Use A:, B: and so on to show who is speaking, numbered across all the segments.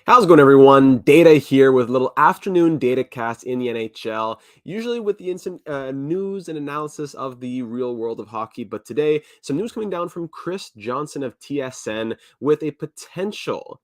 A: How's it going, everyone? Data here with a little afternoon DataCast in the NHL, usually with the instant news and analysis of the real world of hockey. But today, some news coming down from Chris Johnston of TSN with a potential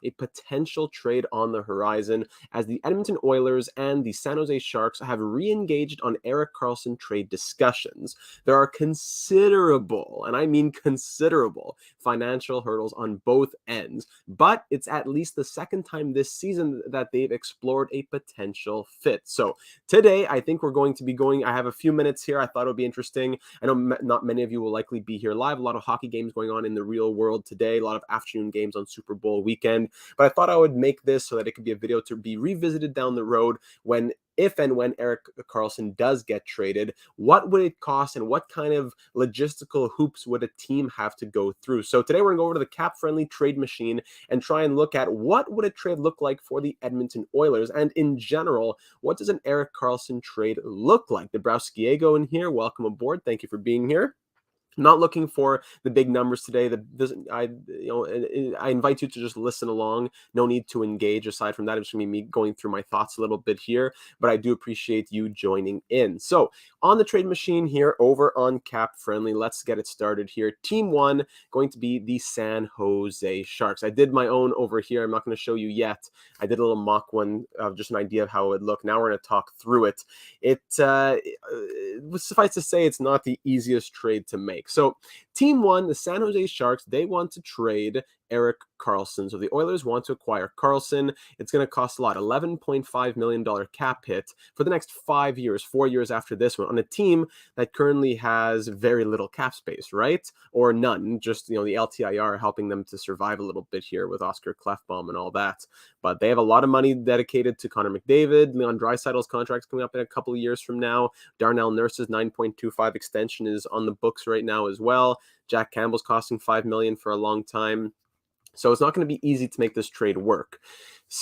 A: trade on the horizon as the Edmonton Oilers and the San Jose Sharks have re-engaged on Erik Karlsson trade discussions. There are considerable, and I mean considerable, financial hurdles on both ends, but it's at least the second time this season that they've explored a potential fit. So today, I think we're going to be I have a few minutes here. I thought it would be interesting. I know not many of you will likely be here live. A lot of hockey games going on in the real world today, a lot of afternoon games on Super Bowl weekend. But I thought I would make this so that it could be a video to be revisited down the road if and when Erik Karlsson does get traded. What would it cost and what kind of logistical hoops would a team have to go through? So today we're going to go over to the cap-friendly trade machine and try and look at what would a trade look like for the Edmonton Oilers, and in general, what does an Erik Karlsson trade look like? Dabrowskiego in here, welcome aboard. Thank you for being here. Not looking for the big numbers today. I invite you to just listen along. No need to engage. Aside from that, it's going to be me going through my thoughts a little bit here, but I do appreciate you joining in. So on the trade machine here over on Cap Friendly, let's get it started here. Team one going to be the San Jose Sharks. I did my own over here. I'm not going to show you yet. I did a little mock one of just an idea of how it would look. Now we're going to talk through it. Suffice to say, it's not the easiest trade to make. So team one, the San Jose Sharks, they want to trade Erik Karlsson. So the Oilers want to acquire Karlsson. It's going to cost a lot, $11.5 million cap hit for the next 5 years, 4 years after this one, on a team that currently has very little cap space, right? Or none. Just, the LTIR helping them to survive a little bit here with Oscar Klefbom and all that. But they have a lot of money dedicated to Connor McDavid. Leon Draisaitl's contract's coming up in a couple of years from now. Darnell Nurse's 9.25 extension is on the books right now as well. Jack Campbell's costing $5 million for a long time. So it's not going to be easy to make this trade work.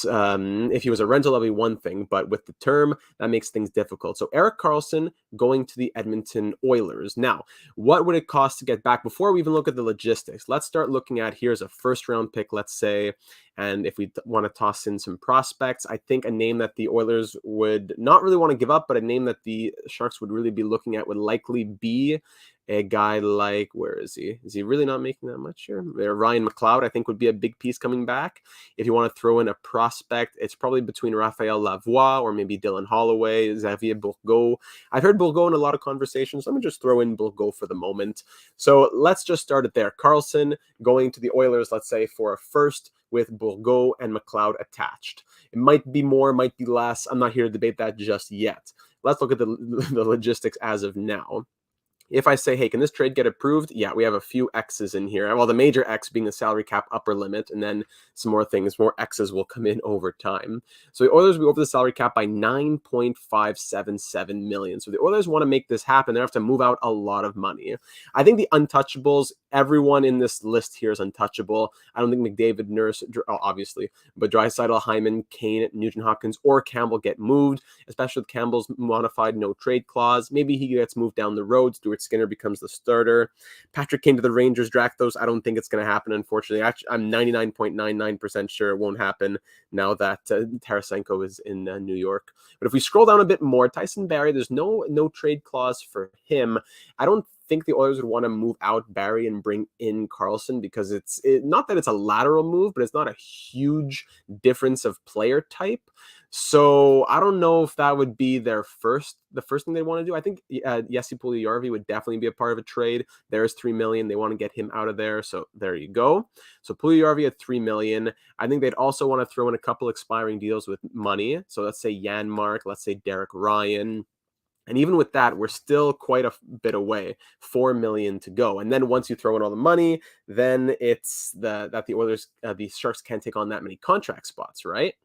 A: If he was a rental, that'd be one thing, but with the term, that makes things difficult. So Erik Karlsson going to the Edmonton Oilers. Now, what would it cost to get back? Before we even look at the logistics, let's start looking at, here's a first-round pick, let's say, and if we want to toss in some prospects, I think a name that the Oilers would not really want to give up, but a name that the Sharks would really be looking at would likely be a guy like, where is he? Is he really not making that much here? Ryan McLeod, I think, would be a big piece coming back. If you want to throw in a prospect, it's probably between Raphael Lavoie or maybe Dylan Holloway, Xavier Bourgault. I've heard Bourgault in a lot of conversations. Let me just throw in Bourgault for the moment. So let's just start it there. Karlsson going to the Oilers, let's say, for a first with Bourgault and McLeod attached. It might be more, might be less. I'm not here to debate that just yet. Let's look at the logistics as of now. If I say, hey, can this trade get approved? Yeah, we have a few X's in here. Well, the major X being the salary cap upper limit, and then some more things, more X's will come in over time. So the Oilers will be over the salary cap by $9.577 million. So the Oilers want to make this happen. They have to move out a lot of money. I think the untouchables, everyone in this list here is untouchable. I don't think McDavid, Nurse, obviously, but Draisaitl, Hyman, Kane, Nugent-Hopkins, or Campbell get moved, especially with Campbell's modified no trade clause. Maybe he gets moved down the road. Stuart Skinner becomes the starter. Patrick Kane to the Rangers, Dractos. I don't think it's going to happen, unfortunately. Actually, I'm 99.99% sure it won't happen now that Tarasenko is in New York. But if we scroll down a bit more, Tyson Barrie, there's no trade clause for him. I don't think the Oilers would want to move out Barrie and bring in Karlsson because it's not that it's a lateral move, but it's not a huge difference of player type. So I don't know if that would be the first thing they want to do. I think Jesse Puljujärvi would definitely be a part of a trade. There's $3 million. They want to get him out of there. So there you go. So Puljujärvi at $3 million. I think they'd also want to throw in a couple expiring deals with money. So let's say Janmark, let's say Derek Ryan. And even with that, we're still quite a bit away, $4 million to go. And then once you throw in all the money, then it's that the Oilers, the Sharks can't take on that many contract spots, right?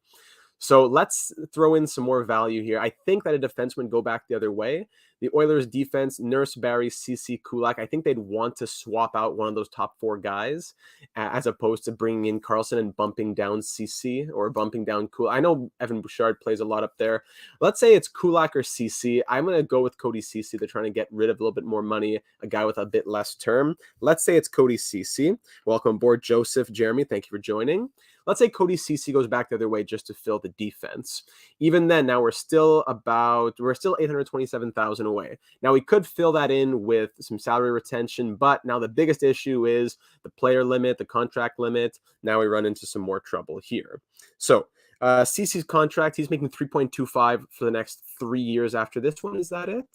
A: So let's throw in some more value here. I think that a defenseman go back the other way. The Oilers defense, Nurse, Barry, CC, Kulak. I think they'd want to swap out one of those top 4 guys as opposed to bringing in Karlsson and bumping down CC or bumping down Kulak. I know Evan Bouchard plays a lot up there. Let's say it's Kulak or CC. I'm going to go with Cody CC. They're trying to get rid of a little bit more money, a guy with a bit less term. Let's say it's Cody CC. Welcome aboard, Joseph, Jeremy. Thank you for joining. Let's say Cody CC goes back the other way just to fill the defense. Even then, now we're still 827,000 away. Now we could fill that in with some salary retention, but now the biggest issue is the player limit, the contract limit. Now we run into some more trouble here. So CC's contract, he's making 3.25 for the next 3 years after this one. Is that it?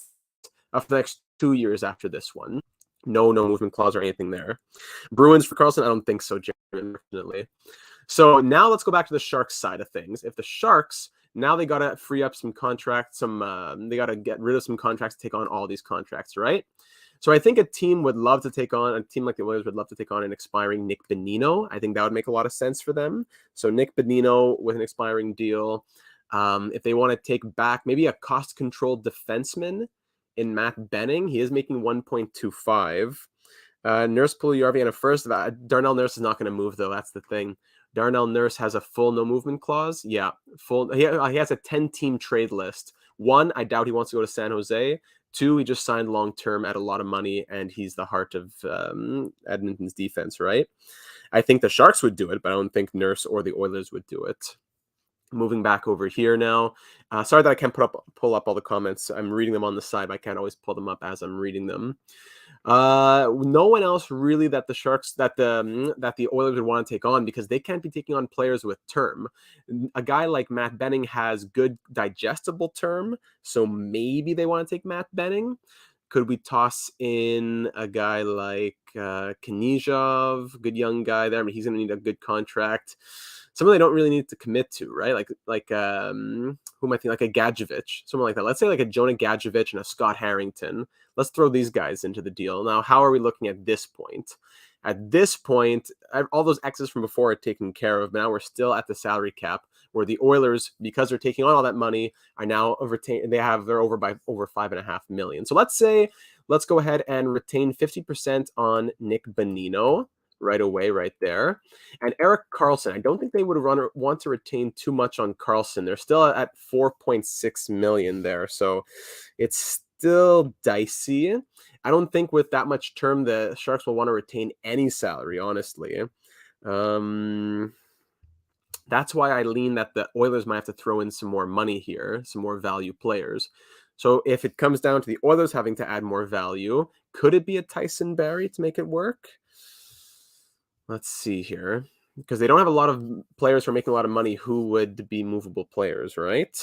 A: For the next 2 years after this one. No movement clause or anything there. Bruins for Karlsson, I don't think so, unfortunately. So now let's go back to the Sharks side of things. If the Sharks, now they got to free up some contracts, they got to get rid of some contracts to take on all these contracts, right? So I think a team like the Oilers would love to take on an expiring Nick Bonino. I think that would make a lot of sense for them. So Nick Bonino with an expiring deal. If they want to take back maybe a cost-controlled defenseman in Matt Benning, he is making 1.25. Nurse Puljujärvi and a first. Darnell Nurse is not going to move, though. That's the thing. Darnell Nurse has a full no movement clause. Yeah, full. He has a 10-team trade list. 1, I doubt he wants to go to San Jose. 2, he just signed long-term at a lot of money, and he's the heart of Edmonton's defense, right? I think the Sharks would do it, but I don't think Nurse or the Oilers would do it. Moving back over here now. Sorry that I can't pull up all the comments. I'm reading them on the side, but I can't always pull them up as I'm reading them. No one else really that the Oilers would want to take on, because they can't be taking on players with term. A guy like Matt Benning has good digestible term, so maybe they want to take Matt Benning. Could we toss in a guy like Knyzhov, good young guy there? I mean, he's going to need a good contract. Someone they don't really need to commit to, right? Like who am I thinking? Like a Gadjevich, someone like that. Let's say like a Jonah Gadjevich and a Scott Harrington. Let's throw these guys into the deal. Now, how are we looking at this point? At this point, all those X's from before are taken care of. But now we're still at the salary cap, where the Oilers, because they're taking on all that money, are now they're over by over $5.5 million. So let's go ahead and retain 50% on Nick Bonino right away, right there. And Erik Karlsson, I don't think they would want to retain too much on Karlsson. They're still at 4.6 million there, so it's still dicey. I don't think with that much term the Sharks will want to retain any salary, honestly. That's why I lean that the Oilers might have to throw in some more money here, some more value players. So if it comes down to the Oilers having to add more value, could it be a Tyson Barrie to make it work? Let's see here, because they don't have a lot of players who are making a lot of money who would be movable players, right?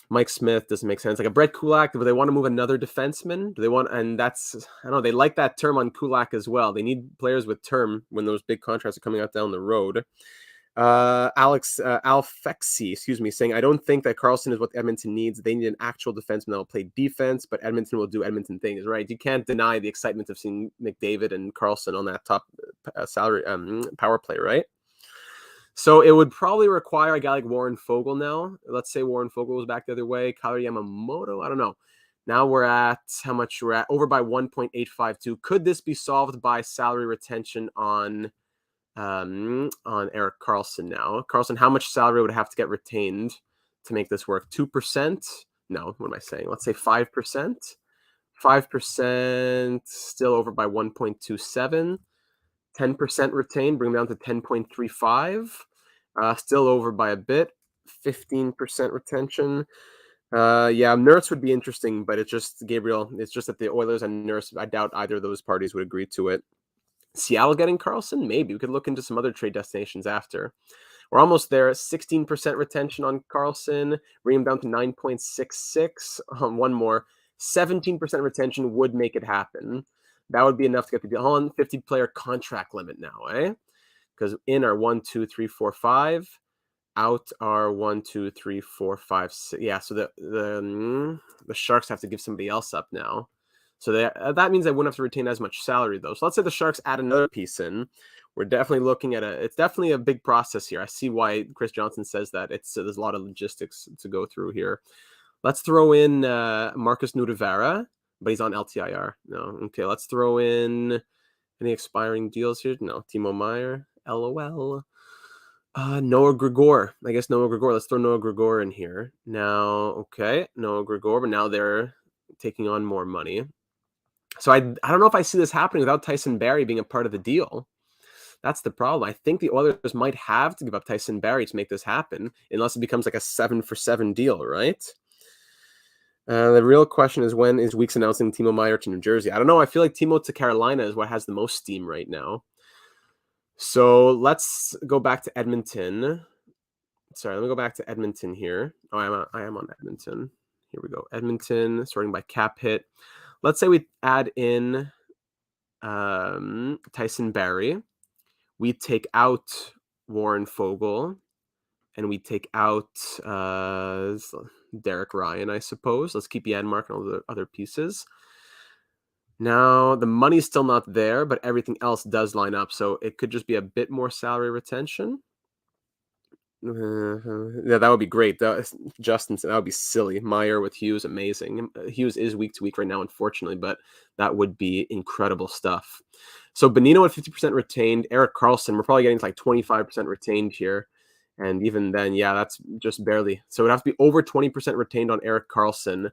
A: Mike Smith doesn't make sense. Like a Brett Kulak, do they want to move another defenseman? Do they want, and that's, I don't know, they like that term on Kulak as well. They need players with term when those big contracts are coming out down the road. Alfexi, saying, I don't think that Karlsson is what Edmonton needs. They need an actual defenseman that will play defense, but Edmonton will do Edmonton things, right? You can't deny the excitement of seeing McDavid and Karlsson on that top salary power play, right? So it would probably require a guy like Warren Fogle now. Let's say Warren Fogle was back the other way. Kailer Yamamoto, I don't know. Now we're at how much we're at? Over by 1.852. Could this be solved by salary retention on Erik Karlsson now? Karlsson, how much salary would have to get retained to make this work? 2%? No, what am I saying? Let's say 5%. 5% still over by 1.27. 10% retained, bring them down to 10.35. Still over by a bit. 15% retention. Yeah, Nurse would be interesting, but it's just Gabriel. It's just that the Oilers and Nurse, I doubt either of those parties would agree to it. Seattle getting Karlsson? Maybe. We could look into some other trade destinations after. We're almost there. 16% retention on Karlsson. Bring him down to 9.66. One more. 17% retention would make it happen. That would be enough to get the deal on. 50-player contract limit now, eh? Because in are 1, 2, 3, 4, 5. Out are 1, 2, 3, 4, 5, 6. Yeah, so the Sharks have to give somebody else up now. So that means they wouldn't have to retain as much salary, though. So let's say the Sharks add another piece in. We're definitely looking at it's definitely a big process here. I see why Chris Johnston says that there's a lot of logistics to go through here. Let's throw in Marcus Nudivera, but he's on LTIR. No, okay. Let's throw in any expiring deals here. No, Timo Meyer, LOL. Noah Gregor. I guess Noah Gregor. Let's throw Noah Gregor in here. Now, okay, Noah Gregor, but now they're taking on more money. So I don't know if I see this happening without Tyson Barrie being a part of the deal. That's the problem. I think the Oilers might have to give up Tyson Barrie to make this happen, unless it becomes like a 7-for-7 deal, right? The real question is, when is Weeks announcing Timo Meyer to New Jersey? I don't know. I feel like Timo to Carolina is what has the most steam right now. So let's go back to Edmonton. Sorry, let me go back to Edmonton here. Oh, I am on Edmonton. Here we go. Edmonton, sorting by cap hit. Let's say we add in Tyson Barrie. We take out Warren Fogle, and we take out Derek Ryan, I suppose. Let's keep Janmark and all the other pieces. Now, the money's still not there, but everything else does line up, so it could just be a bit more salary retention. Yeah, that would be great. Justin, that would be silly. Meyer with Hughes, amazing. Hughes is week to week right now, unfortunately, but that would be incredible stuff. So Bonino at 50% retained. Erik Karlsson, we're probably getting to like 25% retained here. And even then, yeah, that's just barely. So it would have to be over 20% retained on Erik Karlsson.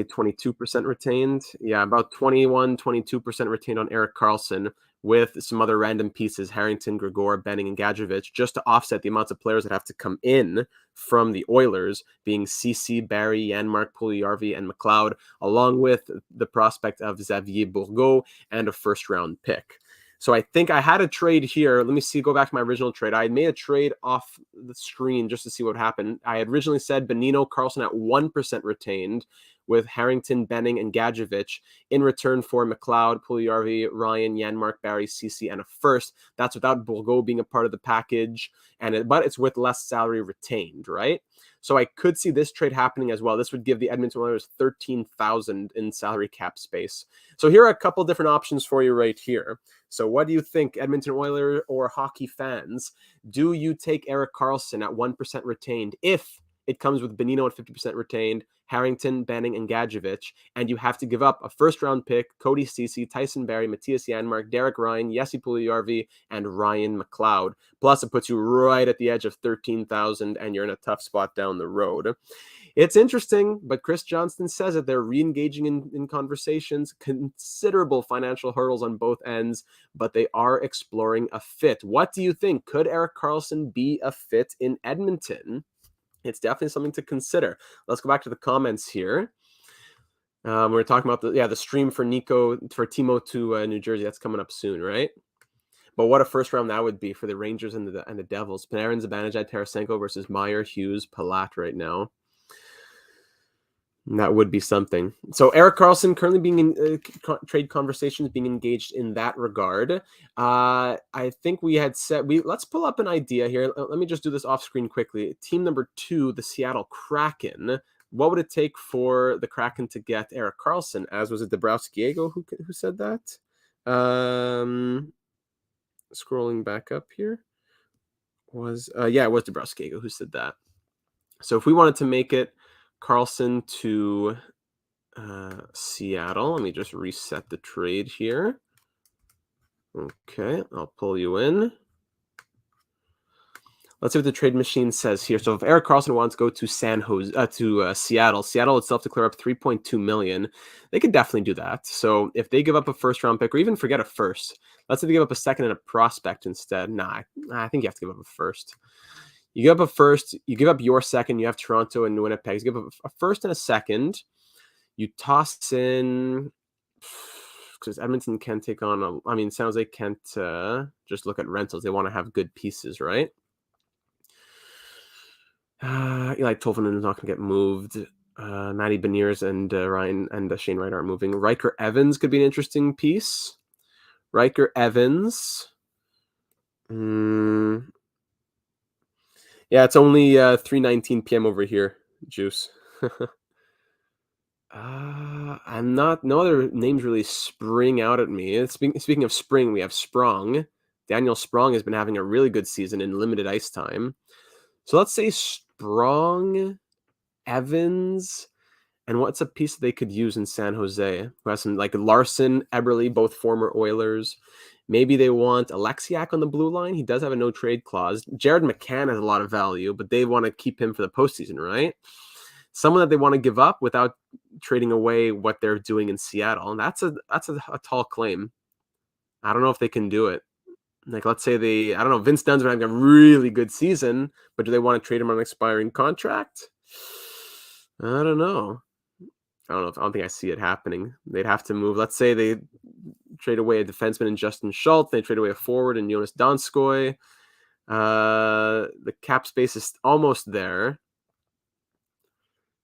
A: 22% retained. Yeah, about 22% retained on Erik Karlsson, with some other random pieces, Harrington, Gregor, Benning, and Gadjevich, just to offset the amounts of players that have to come in from the Oilers, being CC, Barrie, Janmark, Puljujarvi, and McLeod, along with the prospect of Xavier Bourgault and a first-round pick. So I think I had a trade here. Let me see, go back to my original trade. I had made a trade off the screen just to see what happened. I had originally said Bonino, Karlsson at 1% retained, with Harrington, Benning, and Gadjevich in return for McLeod, Puljujarvi, Ryan, Janmark, Barrie, CC, and a first. That's without Bourgault being a part of the package, but it's with less salary retained, right? So I could see this trade happening as well. This would give the Edmonton Oilers $13,000 in salary cap space. So here are a couple different options for you right here. So what do you think, Edmonton Oilers or hockey fans? Do you take Erik Karlsson at 1% retained if it comes with Bonino at 50% retained, Harrington, Benning, and Gadjevich, and you have to give up a first-round pick, Cody Ceci, Tyson Barrie, Matthias Janmark, Derek Ryan, Jesse Puljujarvi, and Ryan McLeod. Plus, it puts you right at the edge of 13,000, and you're in a tough spot down the road. It's interesting, but Chris Johnston says that they're re-engaging in conversations, considerable financial hurdles on both ends, but they are exploring a fit. What do you think? Could Erik Karlsson be a fit in Edmonton? It's definitely something to consider. Let's go back to the comments here. We're talking about the stream for Timo to New Jersey. That's coming up soon, right? But what a first round that would be for the Rangers and the Devils. Panarin, Zibanejad, Tarasenko versus Meyer, Hughes, Palat right now. That would be something. So Erik Karlsson currently being in trade conversations, being engaged in that regard. I think we had said let's pull up an idea here. Let me just do this off screen quickly. Team number 2, the Seattle Kraken. What would it take for the Kraken to get Erik Karlsson? As was it Dabrowski-Diego who said that? Scrolling back up here, it was Dabrowski-Diego who said that. So if we wanted to make it Karlsson to Seattle. Let me just reset the trade here. Okay, I'll pull you in. Let's see what the trade machine says here. So if Erik Karlsson wants to go to Seattle itself to clear up $3.2 million, they could definitely do that. So if they give up a first round pick, or even forget a first, let's say they give up a second and a prospect instead. I think you have to give up a first. You give up a first, you give up your second, you have Toronto and Winnipeg. You give up a first and a second. You toss in, because Edmonton can take on, San Jose can't just look at rentals. They want to have good pieces, right? Eli Tolvanen is not going to get moved. Matty Beniers and Ryan and Shane Wright aren't moving. Riker Evans could be an interesting piece. Riker Evans. Yeah, it's only 3:19 p.m. over here, Juice. No other names really spring out at me. Speaking of spring, we have Sprong. Daniel Sprong has been having a really good season in limited ice time. So let's say Sprong Evans. And what's a piece that they could use in San Jose? Who has some like Larson, Eberle, both former Oilers. Maybe they want Alexiak on the blue line. He does have a no trade clause. Jared McCann has a lot of value, but they want to keep him for the postseason, right? Someone that they want to give up without trading away what they're doing in Seattle. And that's a tall claim. I don't know if they can do it. Like, let's say I don't know, Vince Dunn's been having a really good season, but do they want to trade him on an expiring contract? I don't know. I don't think I see it happening. They'd have to move. Let's say they trade away a defenseman in Justin Schultz. They trade away a forward in Jonas Donskoy. The cap space is almost there.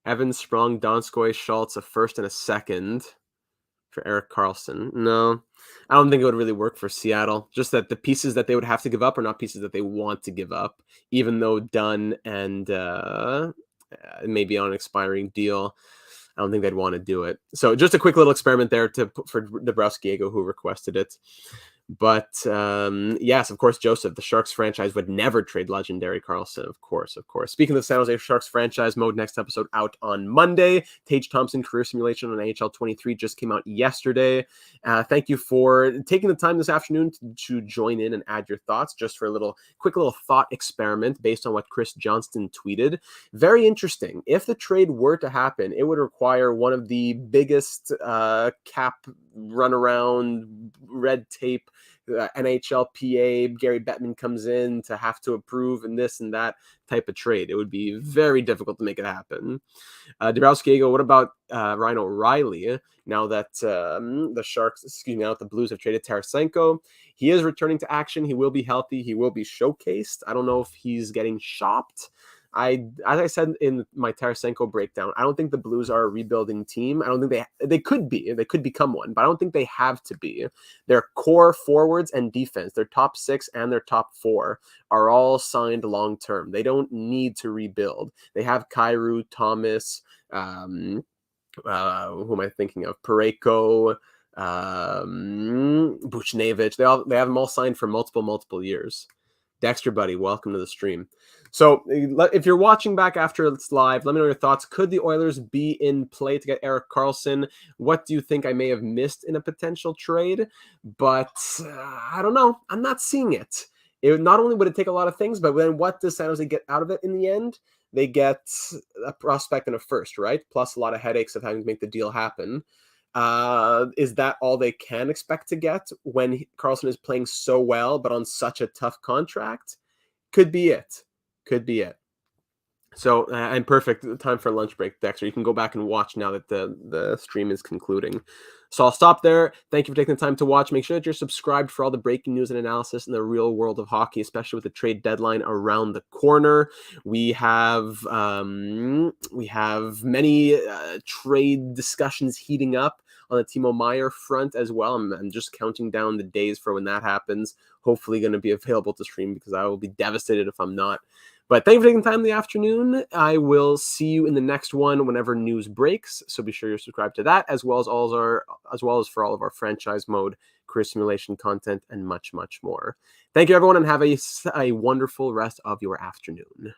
A: Evans, Sprong, Donskoy, Schultz, a first and a second for Erik Karlsson. No, I don't think it would really work for Seattle. Just that the pieces that they would have to give up are not pieces that they want to give up, even though Dunn and maybe on an expiring deal. I don't think they'd want to do it. So just a quick little experiment there for Dabrowski-Diego, who requested it. But yes, of course, Joseph, the Sharks franchise would never trade legendary Karlsson. Of course. Speaking of the San Jose Sharks franchise mode, next episode out on Monday. Tage Thompson career simulation on NHL 23 just came out yesterday. Thank you for taking the time this afternoon to join in and add your thoughts, just for a quick little thought experiment based on what Chris Johnston tweeted. Very interesting. If the trade were to happen, it would require one of the biggest cap runaround red tape NHLPA, Gary Bettman comes in to have to approve and this and that type of trade. It would be very difficult to make it happen. Dabrowski-Diego, what about Ryan O'Reilly? Now that now that the Blues have traded Tarasenko, he is returning to action. He will be healthy. He will be showcased. I don't know if he's getting shopped. As I said in my Tarasenko breakdown, I don't think the Blues are a rebuilding team. I don't think they could be. They could become one, but I don't think they have to be. Their core forwards and defense, their top 6 and their top 4, are all signed long term. They don't need to rebuild. They have Kyrou, Thomas, who am I thinking of? Parayko, Buchnevich. They have them all signed for multiple years. Dexter, buddy, welcome to the stream. So if you're watching back after it's live, let me know your thoughts. Could the Oilers be in play to get Erik Karlsson? What do you think I may have missed in a potential trade? But I don't know. I'm not seeing it. Not only would it take a lot of things, but then what does San Jose get out of it in the end? They get a prospect and a first, right? Plus a lot of headaches of having to make the deal happen. Is that all they can expect to get when Karlsson is playing so well, but on such a tough contract? Could be it. So, and perfect time for a lunch break, Dexter. You can go back and watch now that the stream is concluding. So I'll stop there. Thank you for taking the time to watch. Make sure that you're subscribed for all the breaking news and analysis in the real world of hockey, especially with the trade deadline around the corner. We have many trade discussions heating up on the Timo Meier front as well. I'm just counting down the days for when that happens. Hopefully going to be available to stream, because I will be devastated if I'm not. But thank you for taking time in the afternoon. I will see you in the next one whenever news breaks. So be sure you're subscribed to that, as well as for all of our franchise mode, career simulation content, and much more. Thank you, everyone, and have a wonderful rest of your afternoon.